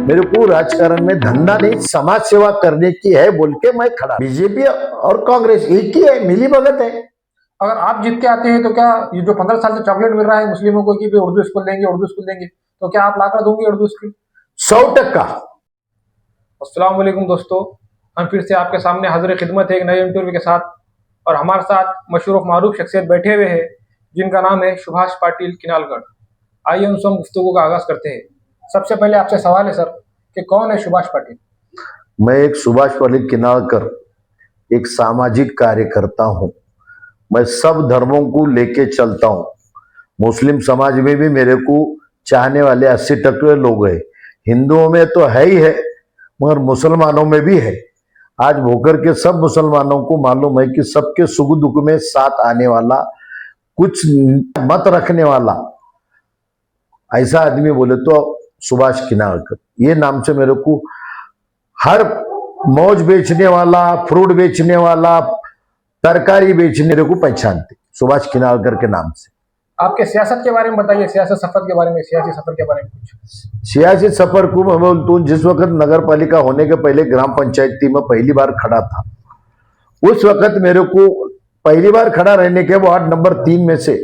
मेरे को राजकारण में धंधा नहीं समाज सेवा करने की है बोल के मैं खड़ा। बीजेपी और कांग्रेस एक ही है, मिली भगत है। अगर आप जीत के आते हैं तो क्या ये जो 15 साल से चॉकलेट मिल रहा है मुस्लिमों को कि उर्दू स्कूल देंगे, तो क्या आप लाकर दोगे उर्दू स्कूल? 100%। अस्सलाम वालेकुम दोस्तों, हम फिर से आपके सामने हाजिर खिदमत है एक नए इंटरव्यू के साथ। और हमारे साथ मशहूर मारूफ शख्सियत बैठे हुए हैं जिनका नाम है सुभाष पाटिल किनालगढ़। आइए उनसे हम गुफ्तगू का आगाज करते हैं। सबसे पहले आपसे सवाल है सर कि कौन है सुभाष पाटिल? मैं एक सुभाष पाटिल किनालकर एक सामाजिक कार्यकर्ता हूं। मैं सब धर्मों को लेके चलता हूं। मुस्लिम समाज में भी मेरे को चाहने वाले 80% लोग हैं। हिंदुओं में तो है ही है, मगर मुसलमानों में भी है। आज भोकर के सब मुसलमानों को मालूम है कि सबके सुख दुख में साथ आने वाला, कुछ मत रखने वाला ऐसा आदमी बोले तो सुभाष किनालकर। ये नाम से मेरे को हर मौज बेचने वाला, फ्रूट बेचने वाला, तरकारी बेचने मेरे को पहचानते सुभाष किनालकर के नाम से। आपके सियासत के बारे में बताइए, सियासी सफर के बारे में कुछ। सियासी सफर को मैं बोलता हूँ, जिस वक्त नगर पालिका होने के पहले ग्राम पंचायती में पहली बार खड़ा था, उस वक्त मेरे को पहली बार खड़ा रहने के वार्ड नंबर 3 में से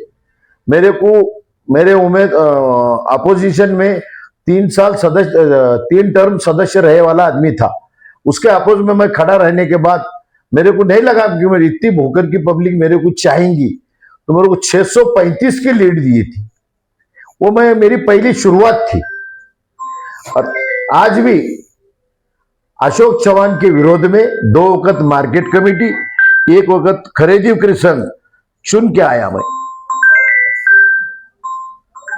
मेरे उम्मीद अपोजिशन में 3 टर्म सदस्य रहे वाला आदमी था। उसके अपोज में मैं खड़ा रहने के बाद मेरे को नहीं लगा कि मेरी इतनी भोकर की पब्लिक मेरे को चाहेंगी, तो मेरे को 635 की लीड दी थी। वो मेरी पहली शुरुआत थी। और आज भी अशोक चौहान के विरोध में 2 वक्त मार्केट कमेटी, 1 वक्त खरेदी कृष्ण चुन के आया मैं।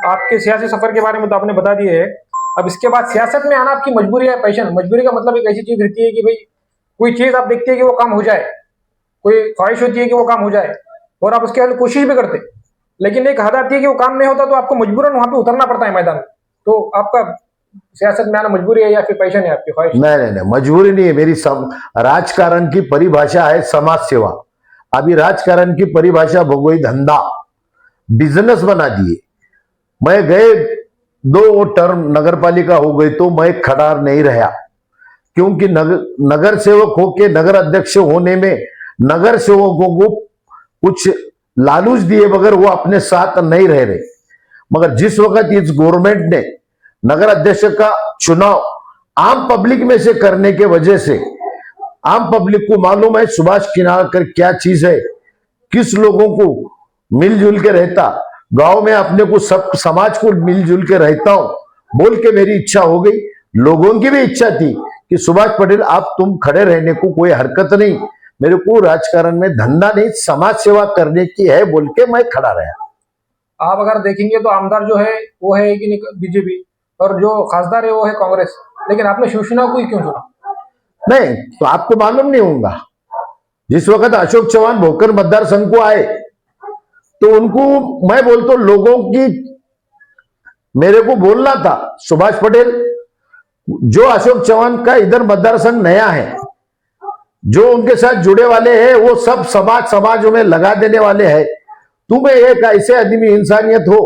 आपके सियासी सफर के बारे में तो आपने बता दिए है। अब इसके बाद सियासत में आना आपकी मजबूरी है, पैशन? मजबूरी का मतलब एक ऐसी चीज रहती है कि भाई कोई चीज आप देखते हैं कि वो काम हो जाए, कोई ख्वाहिश होती है कि वो काम हो जाए और आप उसके लिए कोशिश भी करते, लेकिन एक हद आती है कि वो काम नहीं होता तो आपको मजबूरन वहां पे उतरना पड़ता है मैदान में। तो आपका सियासत में आना मजबूरी है या फिर पैशन है, आपकी ख्वाहिश? नहीं, मजबूरी नहीं है मेरी। राजकारण की परिभाषा है समाज सेवा। अभी राजकारण की परिभाषा भगोई धंधा, बिजनेस बना दिए। मैं गए 2 टर्म नगर पालिका हो गई तो मैं खड़ा नहीं रहा, क्योंकि नगर सेवक होके नगर अध्यक्ष होने में नगर सेवकों को कुछ लालूच दिए बगैर वो अपने साथ नहीं रह रहे। मगर जिस वक्त इस गवर्नमेंट ने नगर अध्यक्ष का चुनाव आम पब्लिक में से करने के वजह से, आम पब्लिक को मालूम है सुभाष किनालकर क्या चीज है, किस लोगों को मिलजुल के रहता, गांव में अपने को सब समाज को मिलजुल के रहता हूं बोल के मेरी इच्छा हो गई। लोगों की भी इच्छा थी कि सुभाष पाटिल आप तुम खड़े रहने को कोई हरकत नहीं, मेरे को राजकारण में धंधा नहीं समाज सेवा करने की है बोल के मैं खड़ा रहा। आप अगर देखेंगे तो आमदार जो है वो है कि बीजेपी और जो खासदार है वो है कांग्रेस, लेकिन आपने शिवसेना को ही क्यों चुना? नहीं तो आपको मालूम नहीं होगा, जिस वक्त अशोक चौहान भोकर मतदार संघ को आए तो उनको मैं बोलता हूं, लोगों की मेरे को बोलना था सुभाष पाटिल जो अशोक चौहान का इधर मतदार संघ नया है, जो उनके साथ जुड़े वाले हैं वो सब समाजों में लगा देने वाले हैं। तुम्हें एक ऐसे आदमी इंसानियत हो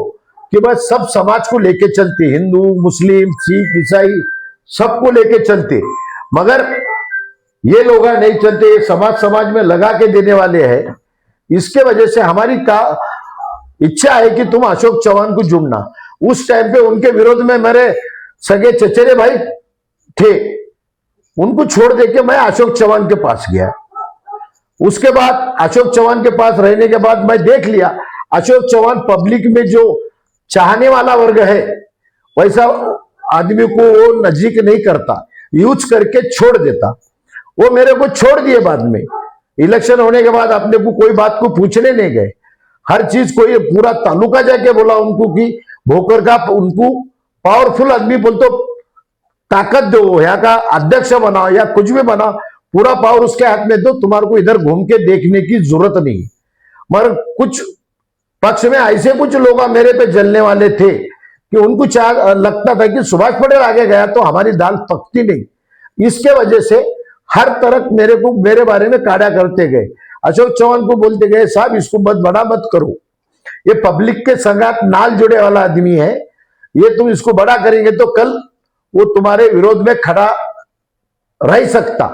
कि बस सब समाज को लेके चलते, हिंदू मुस्लिम सिख ईसाई सबको लेके चलते, मगर ये लोग नहीं चलते, ये समाज में लगा के देने वाले हैं। इसके वजह से हमारी इच्छा है कि तुम अशोक चौहान को जुड़ना। उस टाइम पे उनके विरोध में मेरे सगे चचेरे भाई थे, उनको छोड़ देके मैं अशोक चौहान के पास गया। उसके बाद अशोक चौहान के पास रहने के बाद मैं देख लिया अशोक चौहान पब्लिक में जो चाहने वाला वर्ग है वैसा आदमी को वो नजीक नहीं करता, यूज करके छोड़ देता। वो मेरे को छोड़ दिए। बाद में इलेक्शन होने के बाद अपने को कोई बात को पूछने नहीं गए। हर चीज को ये पूरा तालुका जाके बोला उनको कि भोकर का उनको पावरफुल आदमी बोलते, ताकत दो, यहाँ का अध्यक्ष बनाओ या कुछ भी बनाओ, पूरा पावर उसके हाथ में दो, तुम्हारे को इधर घूम के देखने की जरूरत नहीं। मगर कुछ पक्ष में ऐसे कुछ लोग मेरे पे जलने वाले थे कि उनको लगता था कि सुभाष पाटिल आगे गया तो हमारी दाल पकती नहीं। इसके वजह से हर तरफ मेरे बारे में काड़ा करते गए। अशोक चौहान को बोलते गए साहब इसको बड़ा मत करो, ये पब्लिक के संगात नाल जुड़े वाला आदमी है, ये तुम इसको बड़ा करेंगे तो कल वो तुम्हारे विरोध में खड़ा रह सकता।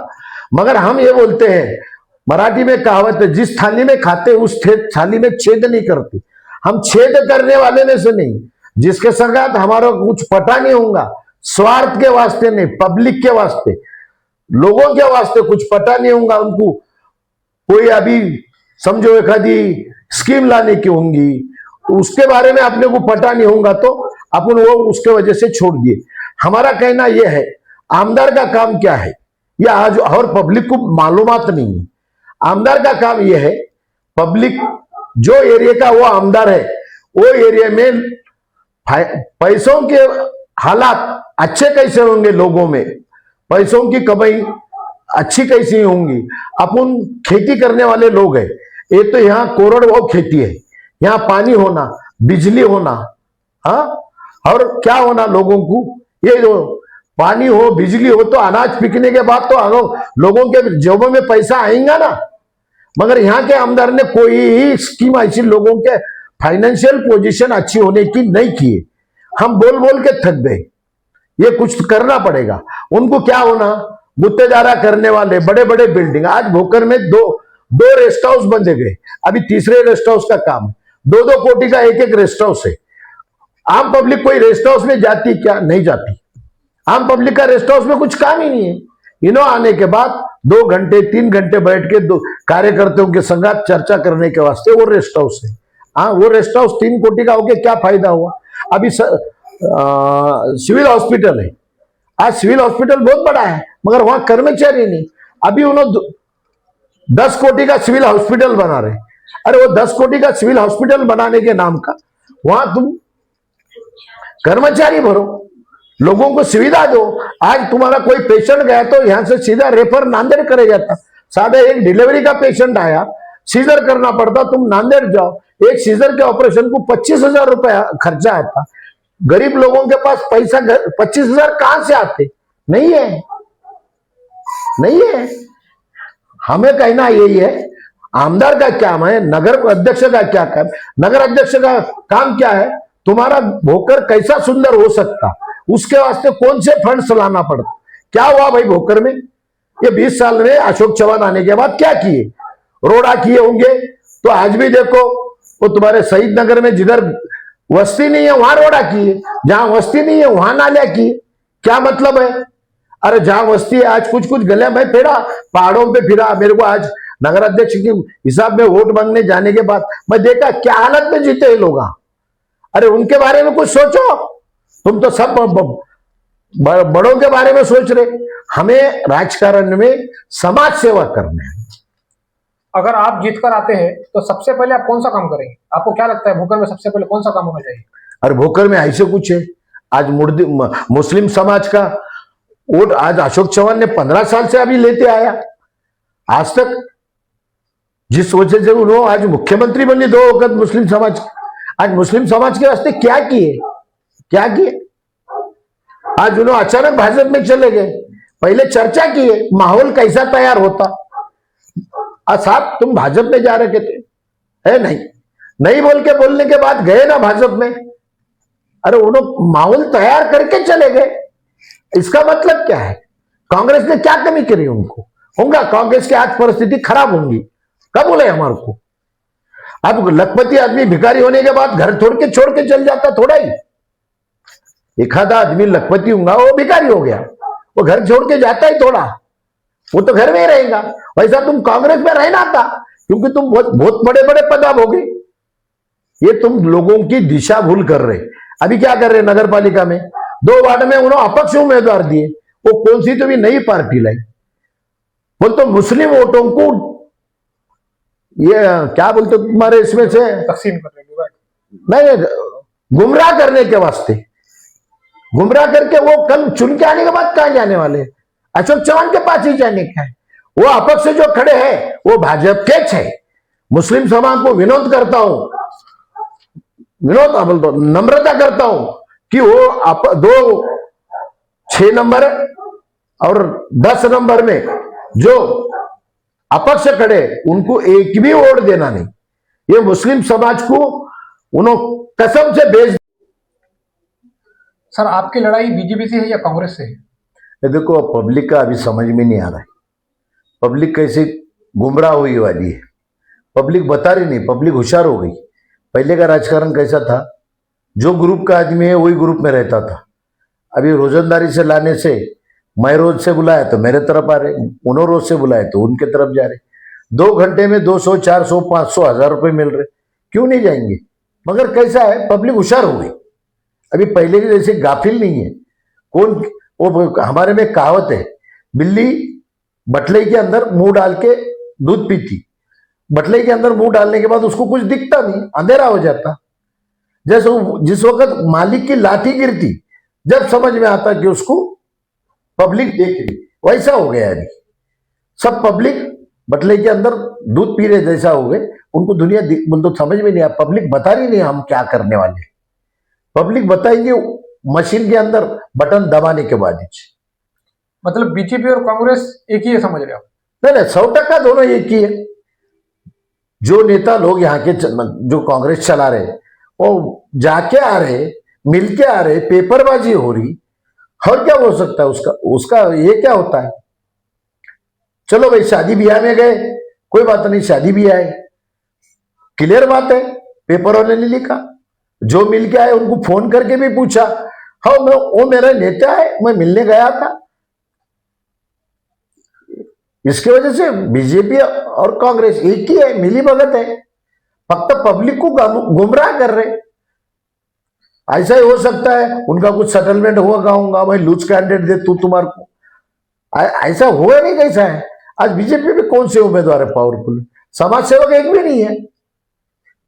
मगर हम ये बोलते हैं, मराठी में कहावत है, जिस थाली में खाते उस थाली में छेद नहीं करते। हम छेद करने वाले में से नहीं, जिसके संगात हमारा कुछ पता नहीं होगा, स्वार्थ के वास्ते नहीं, पब्लिक के वास्ते, लोगों के वास्ते कुछ पता नहीं होगा उनको, कोई अभी समझो एखादी स्कीम लाने की होंगी तो उसके बारे में अपने को पता नहीं होगा तो अपन वो उसके वजह से छोड़ दिए। हमारा कहना यह है, आमदार का काम क्या है यह आज और पब्लिक को मालूमात नहीं है। आमदार का काम यह है, पब्लिक जो एरिया का वो आमदार है, वो एरिया में पैसों के हालात अच्छे कैसे होंगे, लोगों में पैसों की कमाई अच्छी कैसी होंगी। अपन खेती करने वाले लोग हैं, ये तो यहाँ करोड़ों खेती है, यहाँ पानी होना, बिजली होना, हाँ, और क्या होना लोगों को, ये जो पानी हो बिजली हो तो अनाज बिकने के बाद तो लोगों के जेबों में पैसा आएगा ना। मगर यहाँ के आमदार ने कोई ही स्कीम ऐसी लोगों के फाइनेंशियल पोजीशन अच्छी होने की नहीं की है। हम बोल बोल के थक गए, ये कुछ करना पड़ेगा। उनको क्या होना, गुत्तेदारा करने वाले बड़े बड़े बिल्डिंग, आज भोकर में दो रेस्ट हाउस बन गए, अभी तीसरे रेस्ट हाउस का काम है, 2-2 कोटी का एक रेस्ट हाउस है। आम पब्लिक कोई रेस्ट हाउस में जाती क्या? नहीं जाती। आम पब्लिक का रेस्ट हाउस में कुछ काम ही नहीं है। इन्हों आने के बाद 2 घंटे 3 घंटे बैठ के कार्यकर्ताओं के संगात चर्चा करने के वास्ते वो रेस्ट हाउस है। हाँ, वो रेस्ट हाउस 3 कोटी का होके क्या फायदा हुआ? अभी सिविल हॉस्पिटल है, आज सिविल हॉस्पिटल बहुत बड़ा है मगर वहां कर्मचारी नहीं। अभी उन्होंने 10 कोटी का सिविल हॉस्पिटल बना रहे। अरे वो 10 कोटी का सिविल हॉस्पिटल बनाने के नाम का वहां तुम कर्मचारी भरो, लोगों को सुविधा दो। आज तुम्हारा कोई पेशेंट गया तो यहां से सीधा रेफर नांदेड़ करे जाता। साधा एक डिलीवरी का पेशेंट आया, सीजर करना पड़ता, तुम नांदेड़ जाओ, एक सीजर के ऑपरेशन को 25,000 रुपया खर्चा आता। गरीब लोगों के पास पैसा 25,000 कहां से आते? नहीं है, नहीं है। हमें कहना यही है, आमदार का क्या काम है, नगर अध्यक्ष का क्या काम? नगर अध्यक्ष का काम क्या है? तुम्हारा भोकर कैसा सुंदर हो सकता, उसके वास्ते कौन से फंड्स लाना पड़ता। क्या हुआ भाई भोकर में? ये 20 साल में अशोक चौहान आने के बाद क्या किए? रोड़ा किए होंगे तो आज भी देखो, वो तुम्हारे शहीद नगर में जिधर वस्ती नहीं है वहां रोड़ा किए, जहां वस्ती नहीं है वहां नालिया किए। क्या मतलब है? अरे जहां वस्ती है, आज कुछ कुछ गले में फिरा, पहाड़ों पे फिरा। मेरे को आज नगर अध्यक्ष के हिसाब में वोट मांगने जाने के बाद मैं देखा क्या हालत में जीते हैं लोग। अरे उनके बारे में कुछ सोचो। तुम तो सब बड़ों के बारे में सोच रहे। हमें राजकारण में समाज सेवा करना है। अगर आप जीत कर आते हैं तो सबसे पहले आप कौन सा काम करेंगे? आपको क्या लगता है भोकर में सबसे पहले कौन सा काम होना चाहिए? अरे भोकर में ऐसे कुछ है, आज मुस्लिम समाज का वोट आज अशोक चौहान ने 15 साल से अभी लेते आया, आज तक जिस वजह से उन्होंने आज मुख्यमंत्री बने 2 वक्त मुस्लिम समाज। आज मुस्लिम समाज के वास्ते क्या किए, क्या किए? आज उन्होंने अचानक भाजपा में चले गए, पहले चर्चा किए, माहौल कैसा तैयार होता। साहब तुम भाजपा में जा रहे थे, है नहीं बोल के बोलने के बाद गए ना भाजपा में। अरे उन्होंने माहौल तैयार करके चले गए, इसका मतलब क्या है? कांग्रेस ने क्या कमी करी उनको? होगा कांग्रेस की आज परिस्थिति खराब होंगी, कब बोले हमारे को? अब लखपति आदमी भिखारी होने के बाद घर छोड़ के चल जाता थोड़ा ही। एक आधा आदमी लखपति होगा वो भिखारी हो गया, वो घर छोड़ के जाता ही थोड़ा, वो तो घर में ही रहेगा। वैसा तुम कांग्रेस में रहना था, क्योंकि तुम बहुत बड़े बड़े पद हो गए। ये तुम लोगों की दिशा भूल कर रहे। अभी क्या कर रहे? नगर पालिका में 2 वार्ड में उन्होंने अपक्ष उम्मीदवार दिए, वो कौन सी तो भी नई पार्टी लाई। बोल तो मुस्लिम वोटों को ये क्या बोलते तुम्हारे इसमें से तकसीम कर रहे नहीं, गुमराह करने के वास्ते, गुमराह करके वो कल चुन के आने के बाद कहां जाने वाले? अशोक चौहान के पास ही जाने का है। वो अपक्ष जो खड़े हैं वो भाजपा के है। मुस्लिम समाज को विनोद करता हूं, विनोद बोलता हूं, नम्रता करता हूं कि वो 2 6 नंबर और 10 नंबर में जो अपक्ष खड़े उनको एक भी वोट देना नहीं। ये मुस्लिम समाज को उन्होंने कसम से बेच। सर आपकी लड़ाई बीजेपी से है या कांग्रेस से है? ये देखो, पब्लिक का अभी समझ में नहीं आ रहा है। पब्लिक कैसे गुमराह हुई वाली है। पब्लिक बता रही नहीं, पब्लिक होशियार हो गई। पहले का राजकारण कैसा था, जो ग्रुप का आदमी है वही ग्रुप में रहता था। अभी रोजंदारी से लाने से, मैं रोज से बुलाया तो मेरे तरफ आ रहे, उन्होंने रोज से बुलाया तो उनके तरफ जा रहे। 2 घंटे में 200, 400, 500, 1000 रुपए मिल रहे, क्यों नहीं जाएंगे? मगर कैसा है, पब्लिक होशियार हो गई। अभी पहले की जैसे गाफिल नहीं है। कौन, वो हमारे में कहावत है, बिल्ली बटले के अंदर मुंह डाल के दूध पीती, बटले के अंदर मुंह डालने के बाद उसको कुछ दिखता नहीं, अंधेरा हो जाता। जैसे जिस वक्त मालिक की लाठी गिरती, जब समझ में आता कि उसको पब्लिक देख रही, वैसा हो गया। अभी सब पब्लिक बटले के अंदर दूध पी रहे जैसा हो गए। उनको दुनिया बोल तो समझ में नहीं आया। पब्लिक बता रही नहीं हम क्या करने वाले। पब्लिक बताएंगे मशीन के अंदर बटन दबाने के बाद ही। मतलब बीजेपी और कांग्रेस एक ही है, समझ रहे हो? नहीं, 100% दोनों एक ही है। जो नेता लोग यहाँ के जो कांग्रेस चला रहे, वो जाके आ रहे, मिलके आ रहे, पेपरबाजी हो रही, और क्या हो सकता है उसका? उसका ये क्या होता है? चलो भाई, शादी ब्याह में गए, कोई बात नहीं, शादी ब्याह है, क्लियर बात है, पेपर वाले ने लिखा। जो मिल के आए उनको फोन करके भी पूछा, हाँ वो मेरा नेता है, मैं मिलने गया था। इसकी वजह से बीजेपी और कांग्रेस एक ही है, मिली भगत है, फक्त पब्लिक को गुमराह कर रहे। ऐसा ही हो सकता है उनका कुछ सेटलमेंट हुआ, गाऊंगा मैं लूज कैंडिडेट दे तू तुम्हारे को, ऐसा हुआ नहीं। कैसा है, आज बीजेपी में कौन से उम्मीदवार है पावरफुल? समाज सेवक एक भी नहीं है।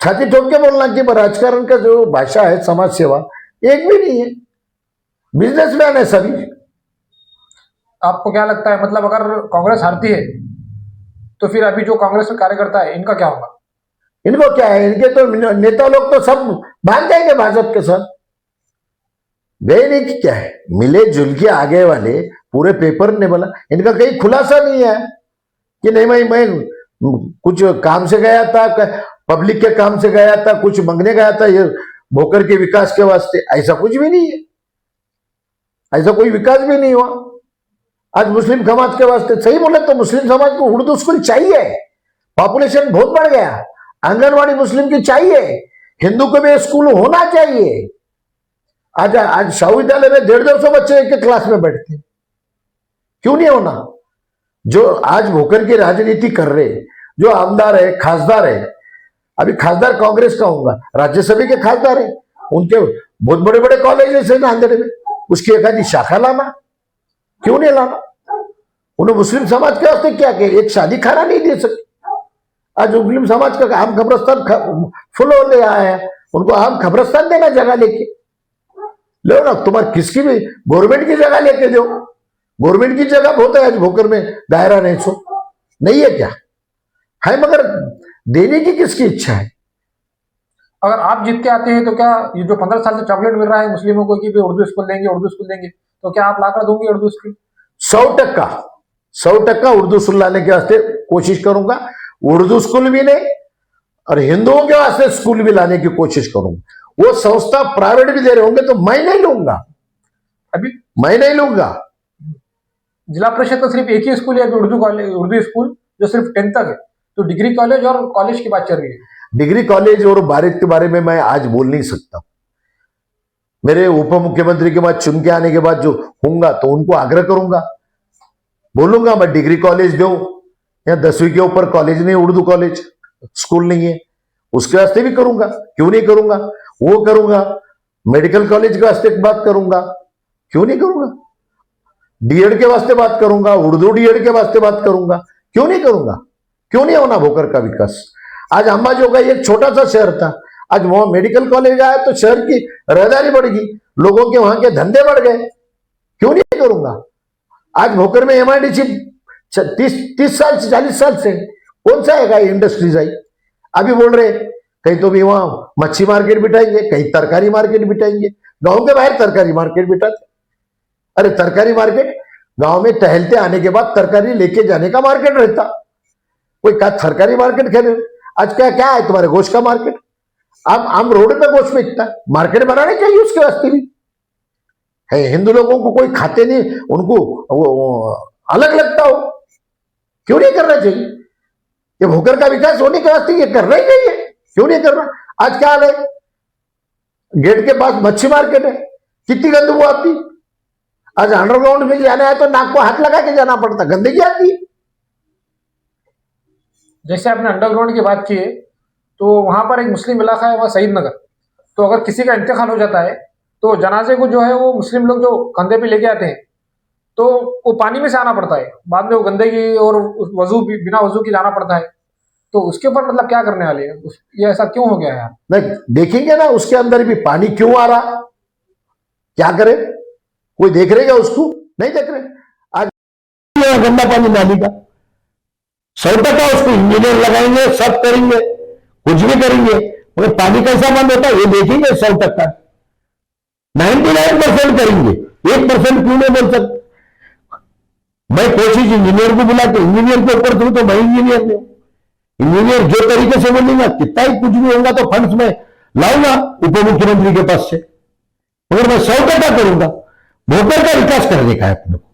छाती ठोक के बोलना कि राजकारण का जो भाषा है समाज सेवा, एक भी नहीं है। बिजनेसमैन है सभी। आपको क्या लगता है, मतलब अगर कांग्रेस हारती है तो फिर अभी जो कांग्रेस में कार्यकर्ता है इनका क्या होगा? इनको क्या है, इनके तो नेता लोग तो सब भाग जाएंगे भाजपा के साथ। गए नहीं कि क्या है, मिले जुल के आगे वाले पूरे पेपर ने बोला। इनका कहीं खुलासा नहीं है कि नहीं मैं कुछ काम से गया था, पब्लिक के काम से गया था, कुछ मांगने गया था, ये भोकर के विकास के वास्ते। ऐसा कुछ भी नहीं है, ऐसा कोई विकास भी नहीं हुआ। आज मुस्लिम समाज के वास्ते, सही बोले तो मुस्लिम समाज को उर्दू स्कूल चाहिए। पॉपुलेशन बहुत बढ़ गया, आंगनवाड़ी मुस्लिम की चाहिए, हिंदू को भी स्कूल होना चाहिए। आज शाहू विद्यालय में 150-150 बच्चे एक क्लास में बैठते, क्यों नहीं होना? जो आज भोकर की राजनीति कर रहे, जो आमदार है, खासदार है, अभी खासदार कांग्रेस का होगा, राज्यसभा के खासदार है, उनके बहुत बड़े बड़े कॉलेजेस है नांदेड़ में, उसकी एक आधी शाखा लाना, क्यों नहीं लाना? उन्हें मुस्लिम समाज के वास्ते क्या किया? एक शादी खाना नहीं दे सकते। आज मुस्लिम समाज का आम कब्रस्तान फुल होने आया है, उनको आम कब्रस्तान देना, जगह लेके लो ना। तुम्हारे किसकी भी गवर्नमेंट की जगह लेके दो, गवर्नमेंट की जगह बहुत है आज भोकर में, दायरा नहीं है क्या है? मगर देने की किसकी इच्छा है? अगर आप जीत के आते हैं तो क्या ये जो 15 साल से चॉकलेट मिल रहा है मुस्लिमों को कि उर्दू स्कूल देंगे, उर्दू स्कूल देंगे, तो क्या आप लाकर दोगे उर्दू स्कूल? 100% उर्दू स्कूल लाने के वास्ते कोशिश करूंगा। उर्दू स्कूल भी नहीं, और हिंदुओं के वास्ते स्कूल भी लाने की कोशिश करूंगा। वो संस्था प्राइवेट भी दे रहे होंगे तो मैं नहीं लूंगा, अभी मैं नहीं लूंगा। जिला परिषद का सिर्फ एक ही स्कूल है अभी, उर्दू कॉलेज, उर्दू स्कूल, जो सिर्फ 10th तक है। तो डिग्री कॉलेज और कॉलेज की बात चल रही है। डिग्री कॉलेज और भारत के बारे में मैं आज बोल नहीं सकता। मेरे उप मुख्यमंत्री के बाद चुन के आने के बाद जो होगा तो उनको आग्रह करूंगा, बोलूंगा मैं डिग्री कॉलेज दो, या 10वीं के ऊपर कॉलेज नहीं, उर्दू कॉलेज स्कूल नहीं है, उसके वास्ते भी करूंगा, क्यों नहीं करूंगा? वो करूंगा। मेडिकल कॉलेज के वास्ते बात करूंगा, क्यों नहीं करूंगा? डीएड के वास्ते बात करूंगा, उर्दू डीएड के वास्ते बात करूंगा, क्यों नहीं करूंगा? क्यों नहीं होना भोकर का विकास? आज अंबाजो का एक छोटा सा शहर था, आज वहां मेडिकल कॉलेज आया तो शहर की रहदारी बढ़ गई, लोगों के वहां के धंधे बढ़ गए, क्यों नहीं करूंगा? आज भोकर में एमआईडीसी 30 साल से 40 साल से कौन सा है इंडस्ट्रीज आई? अभी बोल रहे कहीं तो भी वहां मच्छी मार्केट बिठाएंगे, कहीं तरकारी मार्केट बिठाएंगे। गांव के बाहर तरकारी मार्केट बिठाते, अरे तरकारी मार्केट गांव में टहलते आने के बाद तरकारी लेके जाने का मार्केट रहता, कोई का तरकारी मार्केट खेले। आज क्या क्या है तुम्हारे? गोश्त का मार्केट। आम रोड पे गोश्त बेचता है, मार्केट बनाने चाहिए उसके वास्ते भी। हिंदू लोगों को कोई खाते नहीं, उनको वो अलग लगता हो, क्यों नहीं करना चाहिए? ये भोकर का विकास होने के वास्ते ये करना ही चाहिए, क्यों नहीं करना? आज क्या हाल है, गेट के पास मच्छी मार्केट है, कितनी गंदगी आती। आज अंडरग्राउंड में जाना है तो नाक को हाथ लगा के जाना पड़ता, गंदगी आती है। जैसे आपने अंडरग्राउंड की बात की है, तो वहां पर एक मुस्लिम इलाका है, वह शहीद नगर। तो अगर किसी का इंतकाल हो जाता है तो जनाजे को जो है वो मुस्लिम लोग जो कंधे पे लेके आते हैं, तो वो पानी में से आना पड़ता है, बाद में वो गंदगी और वजू बिना वजू की जाना पड़ता है। तो उसके ऊपर मतलब क्या करने वाले हैं? ये ऐसा क्यों हो गया है? नहीं देखेंगे ना, उसके अंदर भी पानी क्यों आ रहा, क्या करे? कोई देख रहे क्या उसको? नहीं देख रहे। आज गंदा पानी नाली का 100% उसको इंजीनियर लगाएंगे, सब करेंगे, कुछ भी करेंगे, मगर पानी कैसा बंद होता है ये देखेंगे। 100% 99% करेंगे, 1% क्यों नहीं बोल सकते? मैं कोशिश इंजीनियर को बुला के इंजीनियर के ऊपर दूं तो मैं इंजीनियर हूं। इंजीनियर जो तरीके से बोलेंगे, कितना ही कुछ भी होगा तो फंड्स में लाऊंगा उप मुख्यमंत्री के पास से, मगर मैं 100% करूंगा। भोकर का विकास करने का है अपने को।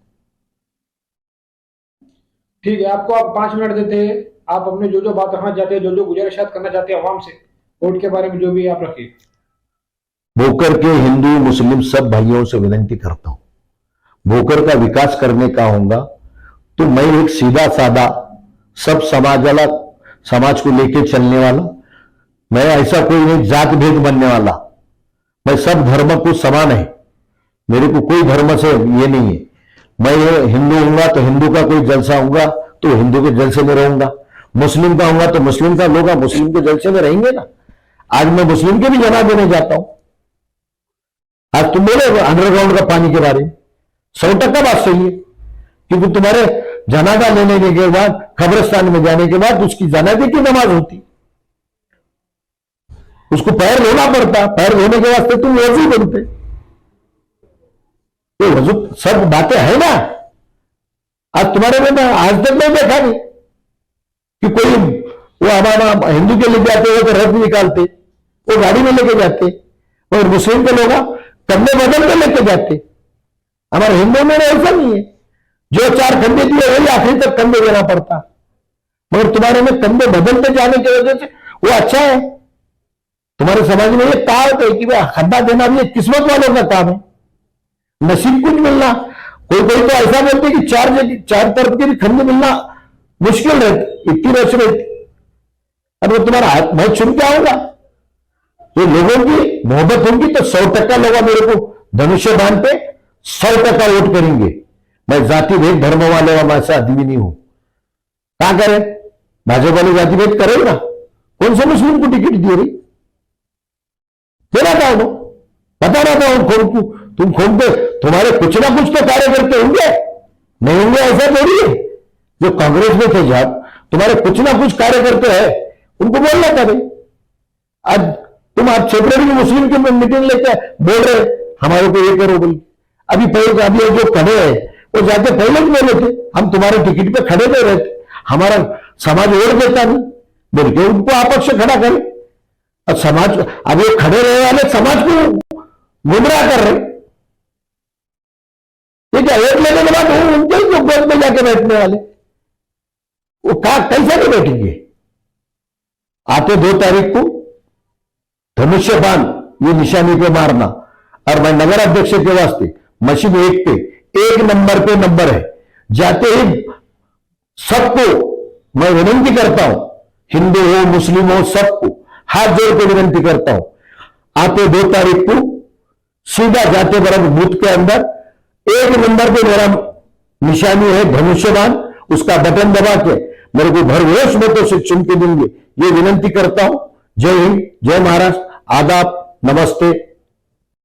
ठीक है, आपको आप 5 मिनट देते हैं, आप अपने जो जो बात रखना चाहते हैं, जो जो गुजारिशात करना चाहते हैं अवाम से, वोट के बारे में जो भी आप रखिए। भोकर के हिंदू मुस्लिम सब भाइयों से विनती करता हूं, भोकर का विकास करने का होगा तो मैं एक सीधा साधा सब समाज को लेके चलने वाला, मैं ऐसा कोई नहीं जात भेद बनने वाला, मैं सब धर्म को समान है, मेरे को कोई धर्म से ये नहीं है। मैं हिंदू हूंगा तो हिंदू का कोई जलसा होगा तो हिंदू के जलसे में रहूंगा, मुस्लिम का होगा तो मुस्लिम का लोग मुस्लिम के जलसे में रहेंगे ना। आज मैं मुस्लिम के भी जना देने जाता हूं। आज तुम बोले अंडरग्राउंड का पानी के बारे में, 100% बात सही है, क्योंकि तुम्हारे जनाजा लेने के बाद कब्रिस्तान में जाने के बाद उसकी जनाजे की नमाज होती, उसको पैर धोना पड़ता, पैर धोने के वास्ते तुम वजू बनते, तो वजू सब बातें है ना। आज तुम्हारे में मैं आज तक नहीं देखा नहीं कि कोई वो हमारा हिंदू के लेके आते वो तो रथ निकालते, वो गाड़ी में लेके जाते, और मुस्लिम के लोग कंधे बदल के लेके जाते। हमारे हिंदू में ऐसा नहीं है, जो 4 कंधे दिए वही आखिरी तक कंधे देना पड़ता, मगर तुम्हारे में कंधे बदलते जाने की वजह से वो अच्छा है। तुम्हारे समाज में ये कहावत है कि भाई खड्डा देना भी किस्मत वालों का काम है, नसीब कुछ मिलना। कोई कोई तो ऐसा बोलते कि 4 तरफ के भी खंडे मिलना मुश्किल रहती, इतनी रश रहती। अब वो तुम्हारा हाथ मैं चुन के आऊंगा, तो लोगों की मोहब्बत होगी तो 100% लोग मेरे को धनुष्य बांध पे 100% वोट करेंगे। मैं जाति भेद धर्म वाले वैसा आदमी नहीं हूं। क्या करे भाजपा वाले जाति भेद करेगा? कौन से मुस्लिम को टिकट दे रही? देना था बता रहा था तुम खोल दे, तुम्हारे कुछ ना कुछ तो कार्यकर्ते होंगे, नहीं होंगे ऐसा थोड़ी है। जो कांग्रेस में थे जब तुम्हारे कुछ ना कुछ कार्यकर्ते हैं, उनको बोलना था भाई। आज तुम आप सेपरेट मुस्लिम की मीटिंग लेके बोल रहे हमारे को ये करो बोल, अभी पहले अभी जो खड़े हैं वो जाके पहले भी बोले थे हम तुम्हारे टिकट पे खड़े दे रहे थे, हमारा समाज वोट देता नहीं बोल के उनको आपस से खड़ा करे। और समाज अब ये खड़े रहे वाले समाज को गुमराह कर रहे, ये क्या वोट लेने के बाद उनके ही गोद में जाके बैठने वाले, वो कैसे नहीं बैठेंगे? आते 2 तारीख को धनुष्य बाण ये निशानी पे मारना, और मैं नगर अध्यक्ष के वास्ते मशीन 1 पे 1 नंबर पे नंबर है, जाते ही सबको मैं विनती करता हूं, हिंदू हो मुस्लिम हो सबको हाथ जोड़ के विनती करता हूं, आते 2 तारीख को सीधा जाते बराबर बूथ के अंदर 1 नंबर पे मेरा निशानी है धनुष्य बाण, उसका बटन दबा के मेरे को भरघोष मतों से चुन के देंगे, ये विनती करता हूं। जय हिंद, जय महाराष्ट्र, आदाब, नमस्ते।